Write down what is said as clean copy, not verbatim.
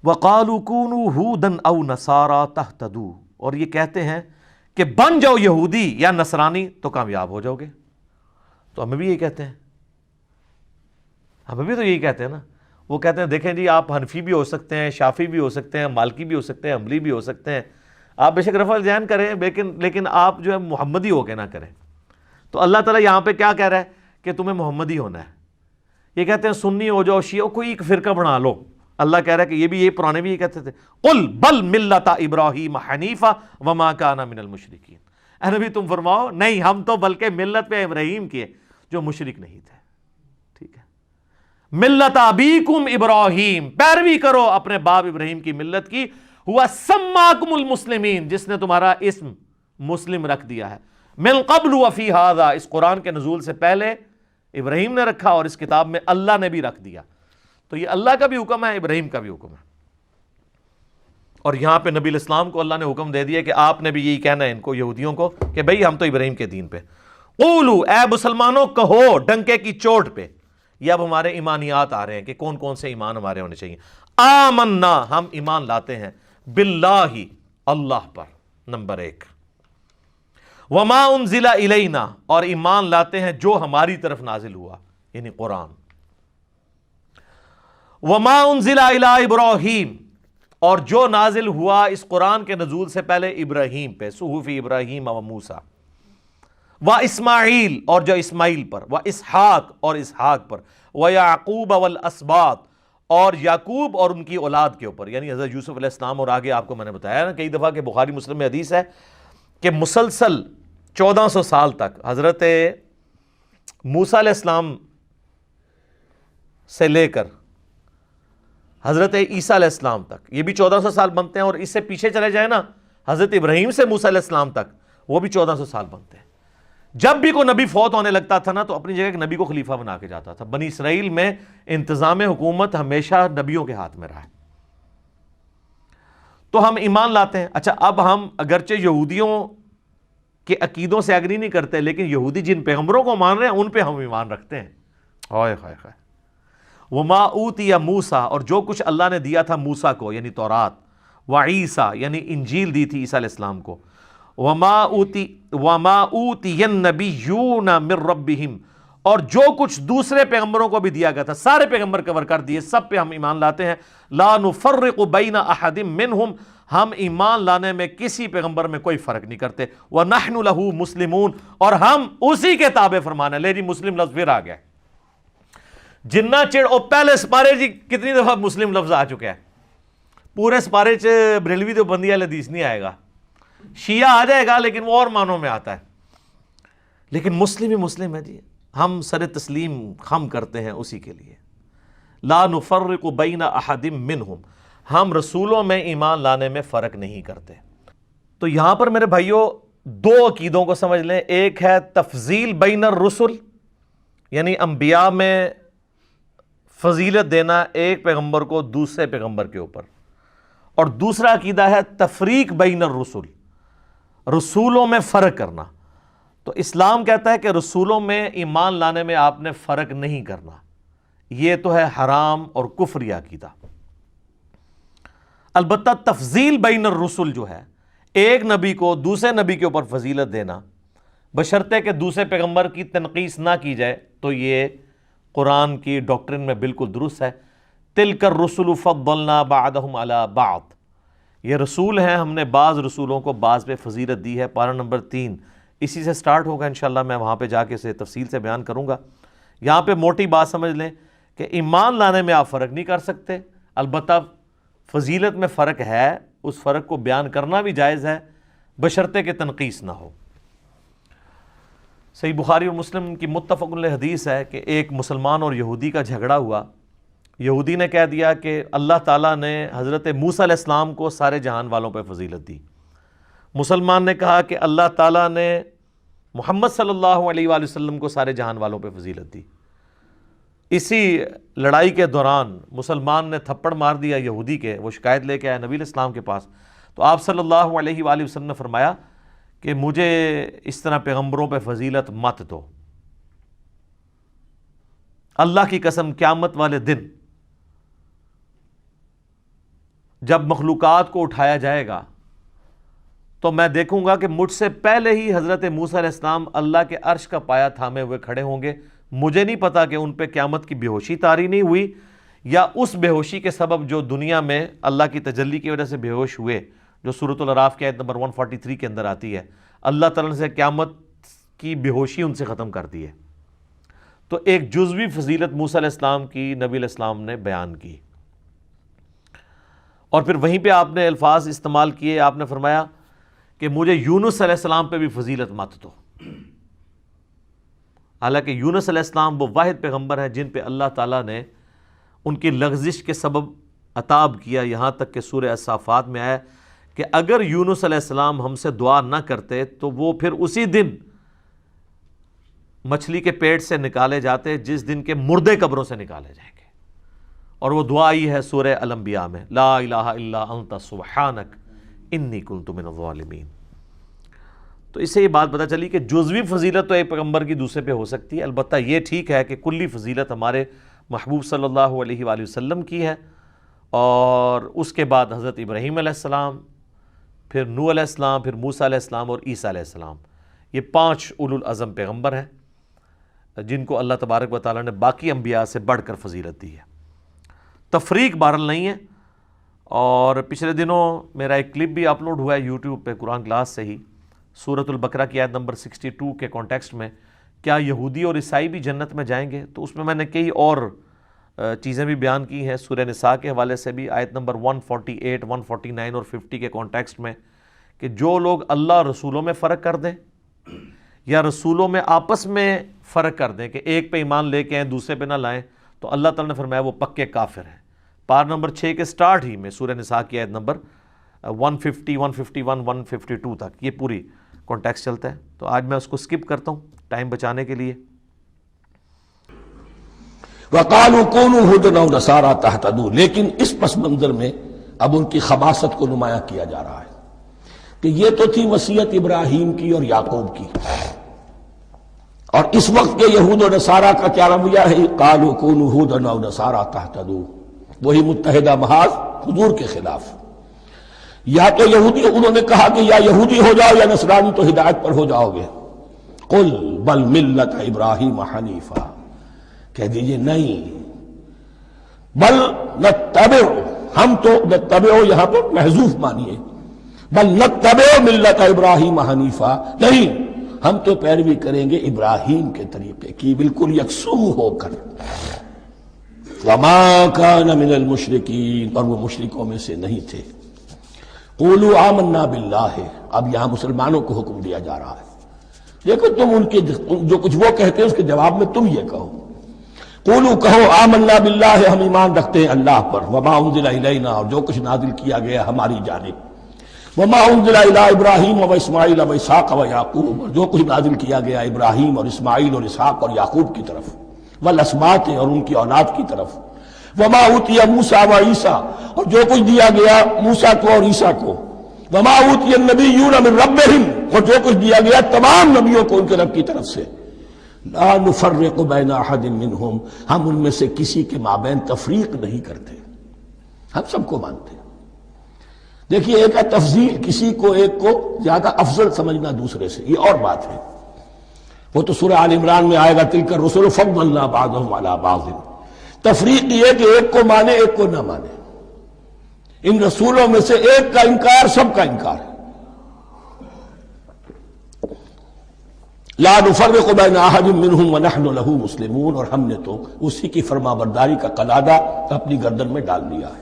وَقَالُوا كُونُوا هُودًا أَوْ نَصَارَىٰ تَهْتَدُوا، اور یہ کہتے ہیں کہ بن جاؤ یہودی یا نصرانی تو کامیاب ہو جاؤ گے۔ تو ہمیں بھی یہی کہتے ہیں، ہمیں بھی تو یہی کہتے ہیں نا۔ وہ کہتے ہیں دیکھیں جی آپ حنفی بھی ہو سکتے ہیں، شافعی بھی ہو سکتے ہیں، مالکی بھی ہو سکتے ہیں، حنبلی بھی ہو سکتے ہیں، آپ بے شک رفع الذہن کریں لیکن آپ جو ہے محمدی ہو کے نہ کریں۔ تو اللہ تعالیٰ یہاں پہ کیا کہہ رہا ہے کہ تمہیں محمدی ہونا ہے۔ یہ کہتے ہیں سنی ہو جاؤ، شیعہ، کوئی ایک فرقہ بنا لو۔ اللہ کہہ رہا ہے کہ یہ بھی، یہ پرانے بھی یہ کہتے تھے، قل بل ملت ابراہیم حنیفا وما کان من المشرکین، اے نبی تم فرماؤ نہیں، ہم تو بلکہ ملت پہ ابراہیم کی جو مشرک نہیں تھے۔ ٹھیک ہے، ملت ابیکم ابراہیم، پیروی کرو اپنے باپ ابراہیم کی ملت کی، ہوا سماکم المسلمین، جس نے تمہارا اسم مسلم رکھ دیا ہے، من قبل وفی ھذا، اس قرآن کے نزول سے پہلے ابراہیم نے رکھا اور اس کتاب میں اللہ نے بھی رکھ دیا۔ تو یہ اللہ کا بھی حکم ہے، ابراہیم کا بھی حکم ہے۔ اور یہاں پہ نبی الاسلام کو اللہ نے حکم دے دیا کہ آپ نے بھی یہی کہنا ہے ان کو، یہودیوں کو، کہ بھئی ہم تو ابراہیم کے دین پہ۔ قولو، اے مسلمانوں کہو ڈنکے کی چوٹ پہ، یہ اب ہمارے ایمانیات آ رہے ہیں کہ کون کون سے ایمان ہمارے ہونے چاہیے۔ آمنا، ہم ایمان لاتے ہیں، باللہ، اللہ پر، نمبر 1، وما انزل الینا، اور ایمان لاتے ہیں جو ہماری طرف نازل ہوا، یعنی قرآن، وما انزل الی ابراہیم، اور جو نازل ہوا اس قرآن کے نزول سے پہلے ابراہیم پہ، صحف ابراہیم و موسیٰ، و اسماعیل، اور جو اسماعیل پر، و اسحاق، اور اسحاق پر، و یعقوب والاسباط، اور یعقوب اور ان کی اولاد کے اوپر، یعنی حضرت یوسف علیہ السلام، اور آگے آپ کو میں نے بتایا نا کئی دفعہ کہ بخاری مسلم میں حدیث ہے کہ مسلسل 1400 سال تک حضرت موسیٰ علیہ السلام سے لے کر حضرت عیسیٰ علیہ السلام تک، یہ بھی 1400 سال بنتے ہیں، اور اس سے پیچھے چلے جائیں نا حضرت ابراہیم سے موسیٰ علیہ السلام تک، وہ بھی 1400 سال بنتے ہیں۔ جب بھی کوئی نبی فوت ہونے لگتا تھا نا تو اپنی جگہ ایک نبی کو خلیفہ بنا کے جاتا تھا۔ بنی اسرائیل میں انتظام حکومت ہمیشہ نبیوں کے ہاتھ میں رہا ہے۔ تو ہم ایمان لاتے ہیں۔ اچھا، اب ہم اگرچہ یہودیوں کے عقیدوں سے ایگری نہیں کرتے، لیکن یہودی جن پیغمبروں کو مان رہے ہیں ان پہ ہم ایمان رکھتے ہیں۔ ہائے ہائے ہائے، وما اوتی موسیٰ، اور جو کچھ اللہ نے دیا تھا موسیٰ کو، یعنی تورات، وعیسیٰ، یعنی انجیل دی تھی عیسیٰ علیہ السلام کو، وما اوتی النبیون من ربہم، اور جو کچھ دوسرے پیغمبروں کو بھی دیا گیا تھا، سارے پیغمبر کور کر دیے، سب پہ ہم ایمان لاتے ہیں۔ لا نفرق بین احد منہم، ہم ایمان لانے میں کسی پیغمبر میں کوئی فرق نہیں کرتے۔ وَنَحْنُ لَهُ مُسْلِمُونَ، اور ہم اسی کے تابع فرمانا ہے۔ لے جی مسلم لفظ پھر آ گیا، جنہ چڑ او پہلے سپارے جی کتنی دفعہ مسلم لفظ آ چکا ہے، پورے سپارے چ بریلوی تو بندی والا حدیث نہیں آئے گا، شیعہ آ جائے گا لیکن وہ اور معنوں میں آتا ہے، لیکن مسلم ہی مسلم ہے جی، ہم سر تسلیم خم کرتے ہیں اسی کے لیے۔ لا نفرق بین احد منہم، ہم رسولوں میں ایمان لانے میں فرق نہیں کرتے۔ تو یہاں پر میرے بھائیوں دو عقیدوں کو سمجھ لیں، ایک ہے تفضیل بین الرسل، یعنی انبیاء میں فضیلت دینا ایک پیغمبر کو دوسرے پیغمبر کے اوپر، اور دوسرا عقیدہ ہے تفریق بین الرسل، رسولوں میں فرق کرنا۔ تو اسلام کہتا ہے کہ رسولوں میں ایمان لانے میں آپ نے فرق نہیں کرنا، یہ تو ہے حرام اور کفری عقیدہ۔ البتہ تفضیل بین الرسل جو ہے، ایک نبی کو دوسرے نبی کے اوپر فضیلت دینا بشرطے کہ دوسرے پیغمبر کی تنقیص نہ کی جائے، تو یہ قرآن کی ڈاکٹرن میں بالکل درست ہے۔ تلک الرسل فضلنا بعضهم علی بعض، یہ رسول ہیں، ہم نے بعض رسولوں کو بعض پہ فضیلت دی ہے۔ پارہ نمبر 3 اسی سے سٹارٹ ہوگا انشاءاللہ، میں وہاں پہ جا کے اسے تفصیل سے بیان کروں گا۔ یہاں پہ موٹی بات سمجھ لیں کہ ایمان لانے میں آپ فرق نہیں کر سکتے، البتہ فضیلت میں فرق ہے، اس فرق کو بیان کرنا بھی جائز ہے بشرطے کہ تنقیص نہ ہو۔ صحیح بخاری اور مسلم کی متفق علیہ حدیث ہے کہ ایک مسلمان اور یہودی کا جھگڑا ہوا۔ یہودی نے کہہ دیا کہ اللہ تعالیٰ نے حضرت موسیٰ علیہ السلام کو سارے جہان والوں پہ فضیلت دی۔ مسلمان نے کہا کہ اللہ تعالیٰ نے محمد صلی اللہ علیہ وآلہ وسلم کو سارے جہان والوں پہ فضیلت دی۔ اسی لڑائی کے دوران مسلمان نے تھپڑ مار دیا یہودی کے، وہ شکایت لے کے آیا نبی علیہ السلام کے پاس، تو آپ صلی اللہ علیہ وآلہ وسلم نے فرمایا کہ مجھے اس طرح پیغمبروں پہ فضیلت مت دو، اللہ کی قسم قیامت والے دن جب مخلوقات کو اٹھایا جائے گا تو میں دیکھوں گا کہ مجھ سے پہلے ہی حضرت موسیٰ علیہ السلام اللہ کے عرش کا پایہ تھامے ہوئے کھڑے ہوں گے. مجھے نہیں پتا کہ ان پہ قیامت کی بے ہوشی طاری نہیں ہوئی یا اس بے ہوشی کے سبب جو دنیا میں اللہ کی تجلی کی وجہ سے بے ہوش ہوئے، جو سورۃ الاعراف کی آیت نمبر 143 کے اندر آتی ہے، اللہ تعالیٰ نے قیامت کی بے ہوشی ان سے ختم کر دی ہے. تو ایک جزوی فضیلت موسیٰ علیہ السلام کی نبی علیہ السلام نے بیان کی، اور پھر وہیں پہ آپ نے الفاظ استعمال کیے. آپ نے فرمایا کہ مجھے یونس علیہ السلام پہ بھی فضیلت مت دو. حالانکہ یونس علیہ السلام وہ واحد پیغمبر ہیں جن پہ اللہ تعالیٰ نے ان کی لغزش کے سبب عطاب کیا. یہاں تک کہ سورہ الصافات میں آیا کہ اگر یونس علیہ السلام ہم سے دعا نہ کرتے تو وہ پھر اسی دن مچھلی کے پیٹ سے نکالے جاتے جس دن کے مردے قبروں سے نکالے جائیں گے. اور وہ دعا آئی ہے سورہ الانبیاء میں، لا الہ الا انت سبحانک انی کنت من الظالمین. تو اس سے یہ بات پتہ چلی کہ جزوی فضیلت تو ایک پیغمبر کی دوسرے پہ ہو سکتی ہے. البتہ یہ ٹھیک ہے کہ کلی فضیلت ہمارے محبوب صلی اللہ علیہ وآلہ وسلم کی ہے، اور اس کے بعد حضرت ابراہیم علیہ السلام، پھر نوح علیہ السلام، پھر موسیٰ علیہ السلام اور عیسیٰ علیہ السلام. یہ 5 اولو العزم پیغمبر ہیں جن کو اللہ تبارک و تعالیٰ نے باقی انبیاء سے بڑھ کر فضیلت دی ہے. تفریق بہرحال نہیں ہے. اور پچھلے دنوں میرا ایک کلپ بھی اپلوڈ ہوا ہے یوٹیوب پہ قرآن کلاس سے ہی، سورۃ البقرہ کی آیت نمبر 62 کے کانٹیکسٹ میں، کیا یہودی اور عیسائی بھی جنت میں جائیں گے؟ تو اس میں نے کئی اور چیزیں بھی بیان کی ہیں سورہ نساء کے حوالے سے بھی، آیت نمبر 148، 149 اور 50 کے کانٹیکسٹ میں، کہ جو لوگ اللہ اور رسولوں میں فرق کر دیں یا رسولوں میں آپس میں فرق کر دیں کہ ایک پہ ایمان لے کے آئیں دوسرے پہ نہ لائیں، تو اللہ تعالیٰ نے فرمایا وہ پکے کافر ہیں. پار نمبر 6 کے سٹارٹ ہی میں سورہ نساء کی آیت نمبر 150، 151، 152 تک یہ پوری کانٹیکسٹ چلتا ہے. تو آج میں اس کو سکپ کرتا ہوں ٹائم بچانے کے لیے. وَقَالُوا كُونُوا هُودًا أَوْ نَصَارَىٰ تَهْتَدُوا، لیکن اس پس منظر میں اب ان کی خباثت کو نمایاں کیا جا رہا ہے کہ یہ تو تھی وصیت ابراہیم کی اور یعقوب کی، اور اس وقت کے یہود و نصارہ کا کیا رویہ ہے؟ قَالُوا كُونُوا هُودًا أَوْ نَصَارَىٰ تَهْتَدُوا، وہی متحدہ محاذ حضور کے خلاف. یا تو یہودی انہوں نے کہا کہ یا یہودی ہو جاؤ یا نصرانی تو ہدایت پر ہو جاؤ گے. قل بل ملت ابراہیم حنیفا، کہہ دیجئے نہیں، بل نتبع، ہم تو نتبع یہاں پر محذوف مانیے، بل نتبع ملت ابراہیم حنیفا، نہیں ہم تو پیروی کریں گے ابراہیم کے طریقے کی بالکل یکسو ہو کر. وما کان من المشرکین، اور وہ مشرکوں میں سے نہیں تھے. قولوا آمنا باللہ، اب یہاں مسلمانوں کو حکم دیا جا رہا ہے. دیکھو تم ان کے جو کچھ وہ کہتے ہیں اس کے جواب میں تم یہ کہو، قولوا کہو آمنا باللہ، ہم ایمان رکھتے ہیں اللہ پر، وما انزل الینا، اور جو کچھ نازل کیا گیا ہماری جانب، وما انزل الی ابراہیم و اسماعیل و اسحاق و یعقوب، اور جو کچھ نازل کیا گیا ابراہیم اور اسماعیل اور اسحاق اور یعقوب کی طرف، والاسباط، اور ان کی اولاد کی طرف، وما اوتی موسیٰ و عیسیٰ، اور جو کچھ دیا گیا موسیٰ کو اور عیسیٰ کو، وما اوتی النبیون من ربہم، اور جو کچھ دیا گیا تمام نبیوں کو ان کے رب کی طرف سے. لا نفرق بین احد منہم، ہم ان میں سے کسی کے مابین تفریق نہیں کرتے، ہم سب کو مانتے ہیں. دیکھیے ایک ہے تفضیل، کسی کو ایک کو زیادہ افضل سمجھنا دوسرے سے، یہ اور بات ہے. وہ تو سورہ آل عمران میں آئے گا تلک الرسل فضلنا بعضهم علی بعض. تفریق یہ کہ ایک کو مانے ایک کو نہ مانے. ان رسولوں میں سے ایک کا انکار سب کا انکار ہے. لا نفرق بین احد منہم ونحن له مسلمون، اور ہم نے تو اسی کی فرما برداری کا قلادہ اپنی گردن میں ڈال دیا ہے.